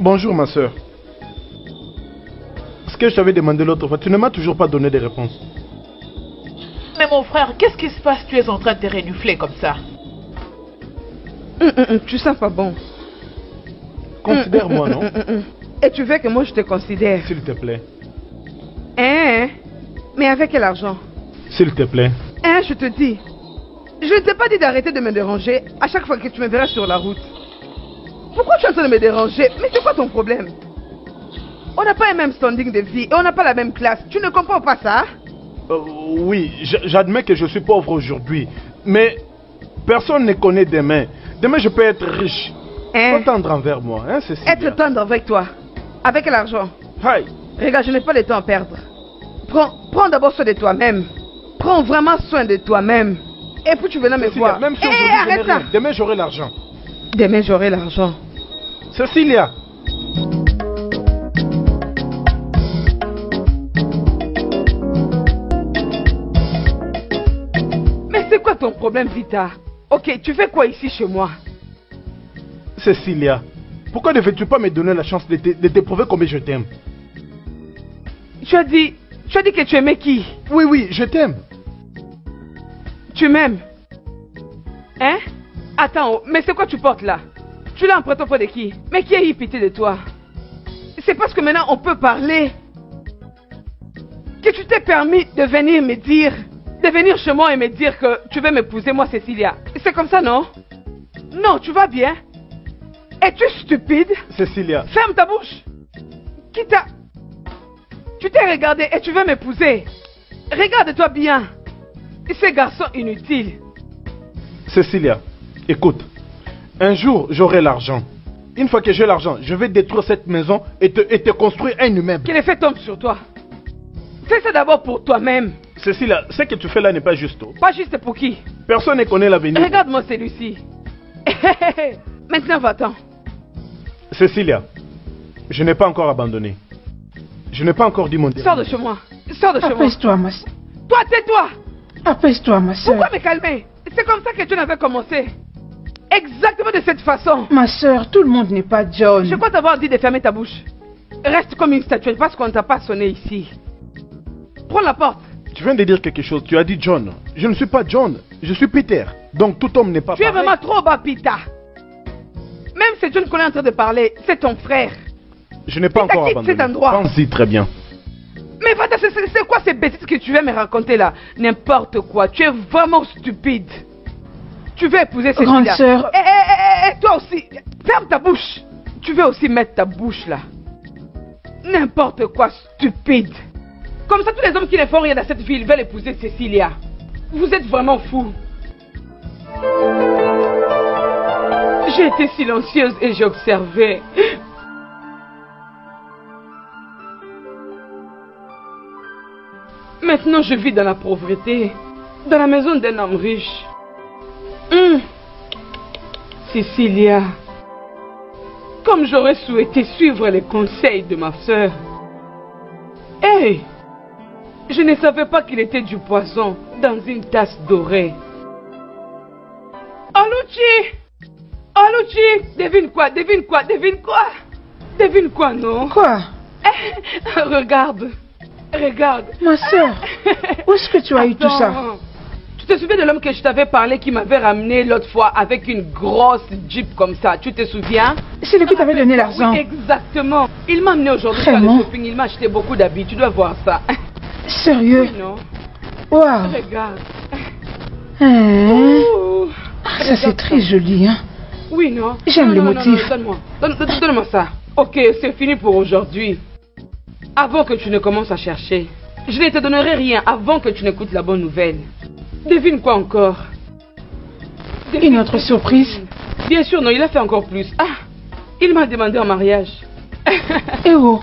Bonjour ma soeur. Ce que je t'avais demandé l'autre fois, tu ne m'as toujours pas donné de réponse. Mais mon frère, qu'est-ce qui se passe? Tu es en train de te renifler comme ça. Tu sens pas bon. Considère-moi, non? Et tu veux que moi je te considère? S'il te plaît. Hein? Mais avec quel argent? S'il te plaît. Hein, je te dis. Je ne t'ai pas dit d'arrêter de me déranger à chaque fois que tu me verras sur la route. Pourquoi tu es en train de me déranger? Mais c'est quoi ton problème? On n'a pas le même standing de vie et on n'a pas la même classe. Tu ne comprends pas ça? Oui, j'admets que je suis pauvre aujourd'hui. Mais personne ne connaît demain. Demain, je peux être riche. Hein? Sois tendre envers moi, hein, Cécilia. Être tendre avec toi. Avec l'argent. Hi. Regarde, je n'ai pas le temps à perdre. Prends d'abord soin de toi-même. Prends vraiment soin de toi-même. Et puis tu viens me voir. Même si aujourd'hui, je n'ai rien. Demain, j'aurai l'argent. Demain, j'aurai l'argent. Cécilia. Mais c'est quoi ton problème, Vita? Ok, tu fais quoi ici chez moi? Cécilia, pourquoi ne veux-tu pas me donner la chance de te prouver combien je t'aime? Tu as dit que tu aimais qui? Oui, je t'aime. Tu m'aimes? Hein? Attends, mais c'est quoi tu portes là? Tu l'as en prêtant pour de qui? Mais qui a eu pitié de toi? C'est parce que maintenant on peut parler que tu t'es permis de venir me dire, de venir chez moi et me dire que tu veux m'épouser, moi Cécilia. C'est comme ça, non? Non, tu vas bien? Es-tu stupide? Cécilia. Ferme ta bouche. Qui t'a... Tu t'es regardé et tu veux m'épouser. Regarde-toi bien. Ces garçons inutiles. Cécilia, écoute. Un jour, j'aurai l'argent. Une fois que j'ai l'argent, je vais détruire cette maison et te construire un immeuble. Que l'effet tombe sur toi. Fais ça d'abord pour toi-même. Cécilia, ce que tu fais là n'est pas juste. Pas juste pour qui? Personne ne connaît l'avenir. Regarde-moi celui-ci. Maintenant, va-t'en. Cécilia, je n'ai pas encore abandonné. Je n'ai pas encore dit mon dernier. Sors de chez moi. Sors de chez moi. Apaise-toi, ma soeur. Toi, tais-toi. Apaise-toi, ma soeur. Pourquoi me calmer? C'est comme ça que tu n'avais commencé. Exactement de cette façon. Ma soeur, tout le monde n'est pas John. Je crois t'avoir dit de fermer ta bouche. Reste comme une statue parce qu'on ne t'a pas sonné ici. Prends la porte. Tu viens de dire quelque chose. Tu as dit John. Je ne suis pas John. Je suis Peter. Donc tout homme n'est pas pareil. Tu es vraiment trop bas, Pita. Même si John qu'on est en train de parler, c'est ton frère. Je n'ai pas encore abandonné. Cet endroit. Pense-y très bien. Mais va, c'est quoi ces bêtises que tu viens me raconter là? N'importe quoi. Tu es vraiment stupide. Tu veux épouser cette grande fille-là. sœur. Toi aussi. Ferme ta bouche. Tu veux aussi mettre ta bouche là. N'importe quoi, stupide. Comme ça, tous les hommes qui ne font rien dans cette ville veulent épouser Cécilia. Vous êtes vraiment fous. J'ai été silencieuse et j'ai observé. Maintenant, je vis dans la pauvreté, dans la maison d'un homme riche. Cécilia, comme j'aurais souhaité suivre les conseils de ma soeur. Hey, je ne savais pas qu'il était du poison dans une tasse dorée. Aluchi! Aluchi! Devine quoi? Devine quoi, non? Quoi? Regarde. Ma soeur, où est-ce que tu as eu tout ça? Tu te souviens de l'homme que je t'avais parlé qui m'avait ramené l'autre fois avec une grosse jeep comme ça? Tu te souviens? C'est lui qui t'avait donné l'argent. Oui, exactement. Il m'a amené aujourd'hui faire le shopping. Il m'a acheté beaucoup d'habits. Tu dois voir ça. Sérieux? Oui, non? Waouh. Regarde. Ça c'est très joli, hein? Oui, non? J'aime les motifs. Donne-moi ça. Ok, c'est fini pour aujourd'hui. Avant que tu ne commences à chercher, je ne te donnerai rien avant que tu n'écoutes la bonne nouvelle. Devine quoi encore? Une autre surprise? Bien sûr, non, il a fait encore plus. Ah, il m'a demandé en mariage. Et où?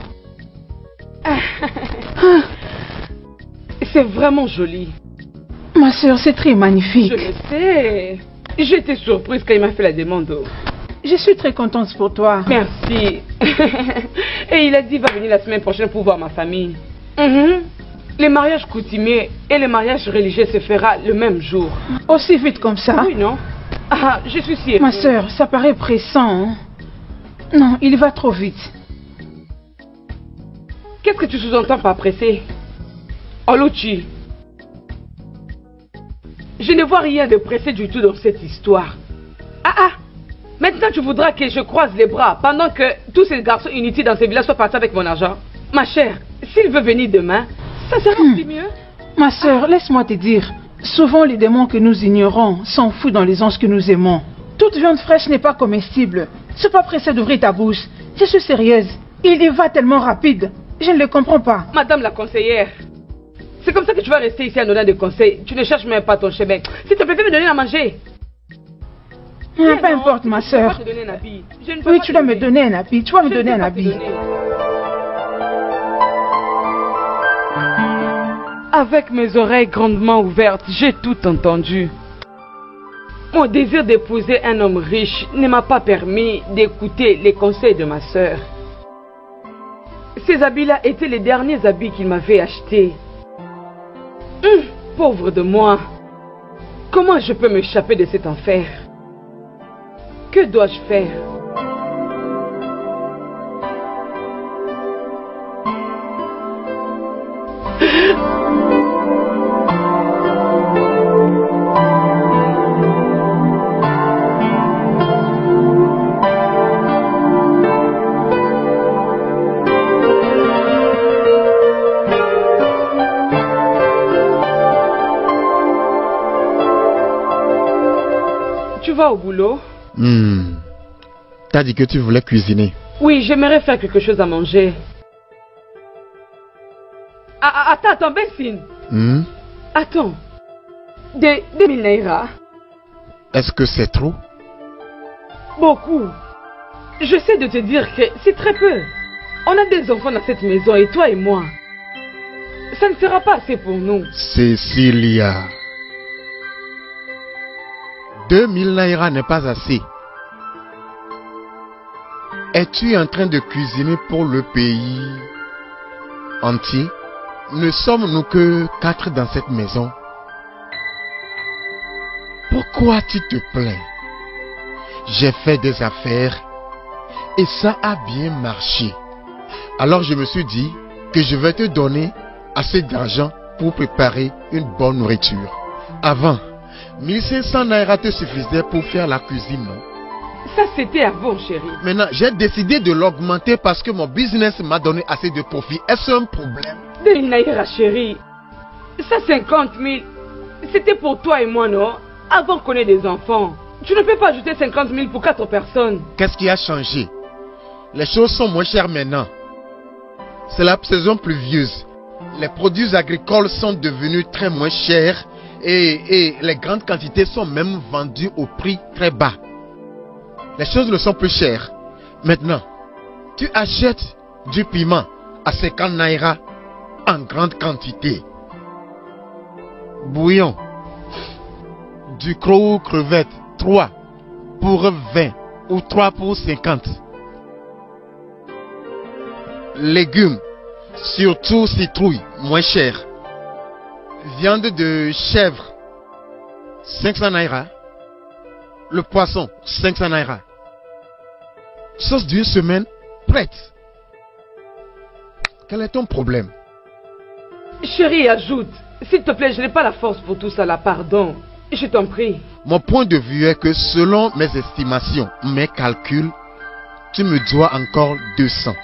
C'est vraiment joli. Ma soeur, c'est très magnifique. Je le sais. J'étais surprise quand il m'a fait la demande. Je suis très contente pour toi. Merci. Et il a dit qu'il va venir la semaine prochaine pour voir ma famille. Les mariages coutumiers et les mariages religieux se fera le même jour. Aussi vite comme ça? Oui, non? Ah, je suis si étonnée. Ma soeur, ça paraît pressant. Hein? Non, il va trop vite. Qu'est-ce que tu sous-entends par pressé? Oluchi, je ne vois rien de pressé du tout dans cette histoire. Maintenant tu voudras que je croise les bras pendant que tous ces garçons inutiles dans ces villages soient partis avec mon argent? Ma chère, s'il veut venir demain, ça sera aussi mieux. Ma soeur, laisse-moi te dire. Souvent les démons que nous ignorons s'enfouissent dans les anges que nous aimons. Toute viande fraîche n'est pas comestible. Sois pas pressé d'ouvrir ta bouche. Je suis sérieuse. Il y va tellement rapide. Je ne le comprends pas. Madame la conseillère, c'est comme ça que tu vas rester ici en donnant des conseils. Tu ne cherches même pas ton chemin. S'il te plaît, fais me donner à manger. Peu importe, ma soeur. Oui, tu dois me donner un habit. Tu vas me donner un habit. Avec mes oreilles grandement ouvertes, j'ai tout entendu. Mon désir d'épouser un homme riche ne m'a pas permis d'écouter les conseils de ma sœur. Ces habits-là étaient les derniers habits qu'il m'avait achetés. Pauvre de moi. Comment je peux m'échapper de cet enfer? Que dois-je faire? Tu vas au boulot? T'as dit que tu voulais cuisiner. Oui, j'aimerais faire quelque chose à manger. Attends, Bessine. Attends. 2000 naira. Est-ce que c'est trop? Beaucoup. J'essaie de te dire que c'est très peu. On a des enfants dans cette maison et toi et moi. Ça ne sera pas assez pour nous. Cécilia. 2000 naira n'est pas assez. Es-tu en train de cuisiner pour le pays entier? Ne sommes-nous que 4 dans cette maison? Pourquoi tu te plains? J'ai fait des affaires et ça a bien marché. Alors je me suis dit que je vais te donner assez d'argent pour préparer une bonne nourriture. Avant, 1500 naira te suffisait pour faire la cuisine, non? Ça c'était avant, chérie. Maintenant, j'ai décidé de l'augmenter parce que mon business m'a donné assez de profit. Est-ce un problème? 2000 naira, chérie. Ça 50 000, c'était pour toi et moi, non? Avant qu'on ait des enfants. Tu ne peux pas ajouter 50 000 pour 4 personnes. Qu'est-ce qui a changé? Les choses sont moins chères maintenant. C'est la saison pluvieuse. Les produits agricoles sont devenus très moins chers et les grandes quantités sont même vendues au prix très bas. Les choses ne sont plus chères. Maintenant, tu achètes du piment à 50 naira en grande quantité. Bouillon, du croc ou crevette, 3 pour 20 ou 3 pour 50. Légumes, surtout citrouille, moins cher. Viande de chèvre, 500 naira. Le poisson, 500 naira. Sauce d'une semaine, prête. Quel est ton problème? Chérie, ajoute. S'il te plaît, je n'ai pas la force pour tout ça là, pardon. Je t'en prie. Mon point de vue est que selon mes estimations, mes calculs, tu me dois encore 200.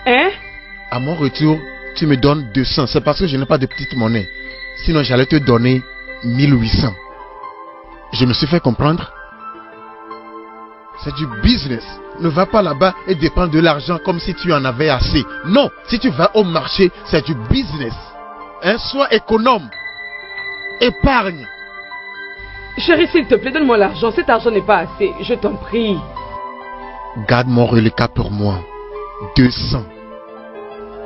Hein? À mon retour, tu me donnes 200. C'est parce que je n'ai pas de petite monnaie. Sinon, j'allais te donner 1800. Je me suis fait comprendre? C'est du business. Ne va pas là-bas et dépense de l'argent comme si tu en avais assez. Non, si tu vas au marché, c'est du business. Hein? Sois économe. Épargne. Chérie, s'il te plaît, donne-moi l'argent. Cet argent n'est pas assez. Je t'en prie. Garde mon reliquat pour moi. 200.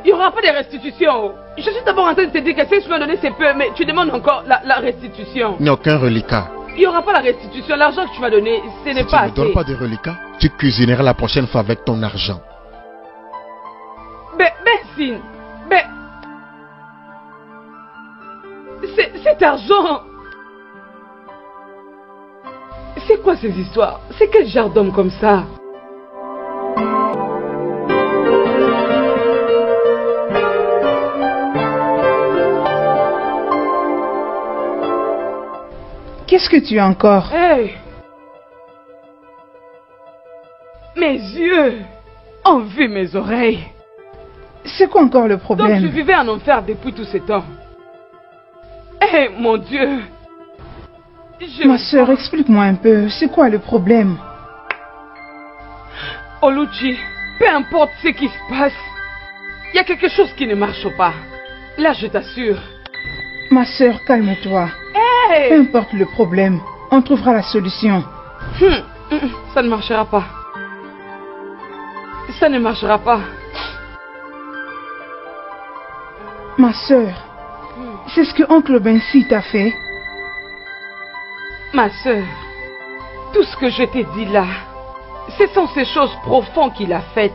Il n'y aura pas de restitution. Je suis d'abord en train de te dire que si tu m'as donné c'est peu, mais tu demandes encore la restitution. Il n'y a aucun reliquat. Il n'y aura pas la restitution. L'argent que tu m'as donné, ce n'est pas assez. Si tu ne me donnes pas de reliquat, tu cuisineras la prochaine fois avec ton argent. Bessine, cet argent... C'est quoi ces histoires? C'est quel genre d'homme comme ça? Qu'est-ce que tu as encore? Hey! Mes yeux ont vu mes oreilles. C'est quoi encore le Donc problème? je vivais en enfer depuis tout ce temps. Eh mon Dieu! Ma soeur, explique-moi un peu, c'est quoi le problème? Oluchi, peu importe ce qui se passe, il y a quelque chose qui ne marche pas. Là, je t'assure. Ma soeur, calme-toi. Peu Hey! importe le problème, on trouvera la solution. Ça ne marchera pas. Ça ne marchera pas. Ma soeur, c'est ce que oncle Bensi t'a fait? Ma sœur, tout ce que je t'ai dit là, ce sont ces choses profondes qu'il a faites.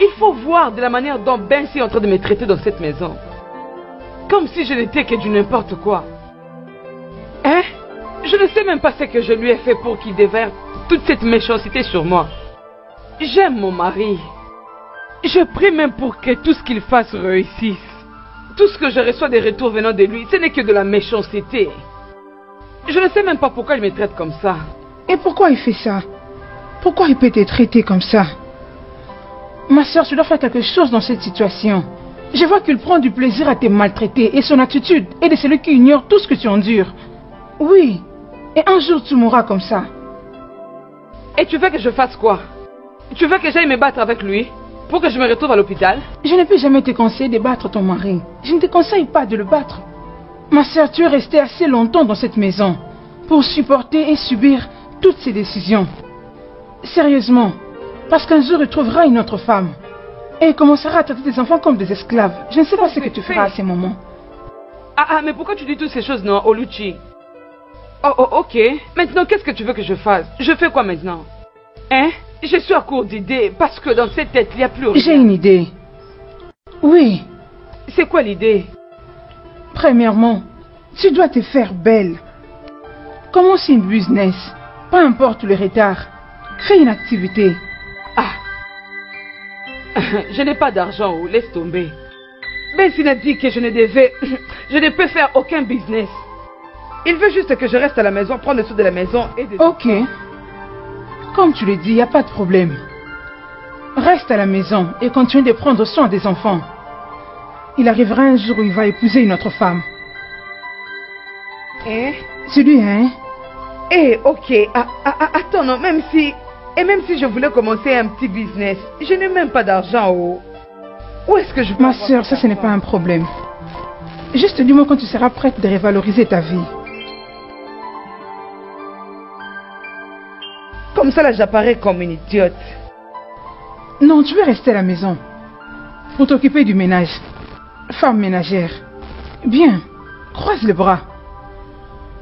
Il faut voir de la manière dont Bensi est en train de me traiter dans cette maison. Comme si je n'étais que du n'importe quoi. Hein? Je ne sais même pas ce que je lui ai fait pour qu'il déverse toute cette méchanceté sur moi. J'aime mon mari. Je prie même pour que tout ce qu'il fasse réussisse. Tout ce que je reçois des retours venant de lui, ce n'est que de la méchanceté. Je ne sais même pas pourquoi il me traite comme ça. Et pourquoi il fait ça? Pourquoi il peut te traiter comme ça? Ma soeur, tu dois faire quelque chose dans cette situation. Je vois qu'il prend du plaisir à te maltraiter et son attitude est de celui qui ignore tout ce que tu endures. Oui, et un jour tu mourras comme ça. Et tu veux que je fasse quoi? Tu veux que j'aille me battre avec lui pour que je me retrouve à l'hôpital? Je ne peux jamais te conseiller de battre ton mari. Je ne te conseille pas de le battre. Ma soeur, tu es restée assez longtemps dans cette maison pour supporter et subir toutes ces décisions. Sérieusement, parce qu'un jour il trouvera une autre femme et il commencera à traiter tes enfants comme des esclaves. Je ne sais pas ce que tu feras à ces moments. Mais pourquoi tu dis toutes ces choses, non, Oluchi? Oh, ok. Maintenant, qu'est-ce que tu veux que je fasse? Je fais quoi maintenant? Hein? Je suis à court d'idées parce que dans cette tête, il n'y a plus rien. J'ai une idée. Oui. C'est quoi l'idée? Premièrement, tu dois te faire belle. Commence une business. Peu importe le retard. Crée une activité. Je n'ai pas d'argent, ou laisse tomber. Bensi a dit que je ne peux faire aucun business. Il veut juste que je reste à la maison, prendre le sous de la maison et des... Ok. Comme tu le dis, il n'y a pas de problème. Reste à la maison et continue de prendre soin des enfants. Il arrivera un jour où il va épouser une autre femme. C'est lui, hein? Ok. Attends, non, même si je voulais commencer un petit business, je n'ai même pas d'argent. Où est-ce que je peux Ma soeur, ça ce n'est pas un problème. Juste dis-moi quand tu seras prête de revaloriser ta vie. Comme ça, là, j'apparais comme une idiote. Non, tu veux rester à la maison pour t'occuper du ménage. Femme ménagère. Bien, croise les bras.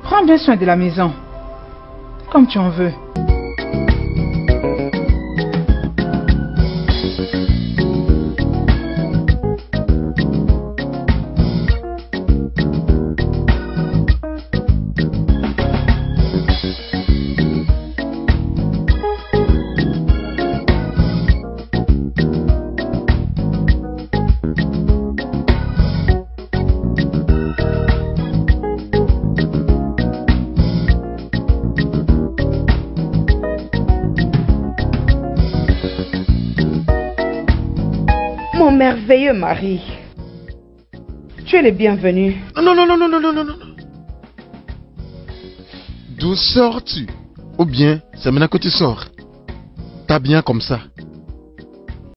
Prends bien soin de la maison. Comme tu en veux. Mon merveilleux mari. Tu es le bienvenu. Non. D'où sors-tu? Ou bien, c'est maintenant que tu sors. T'as bien comme ça.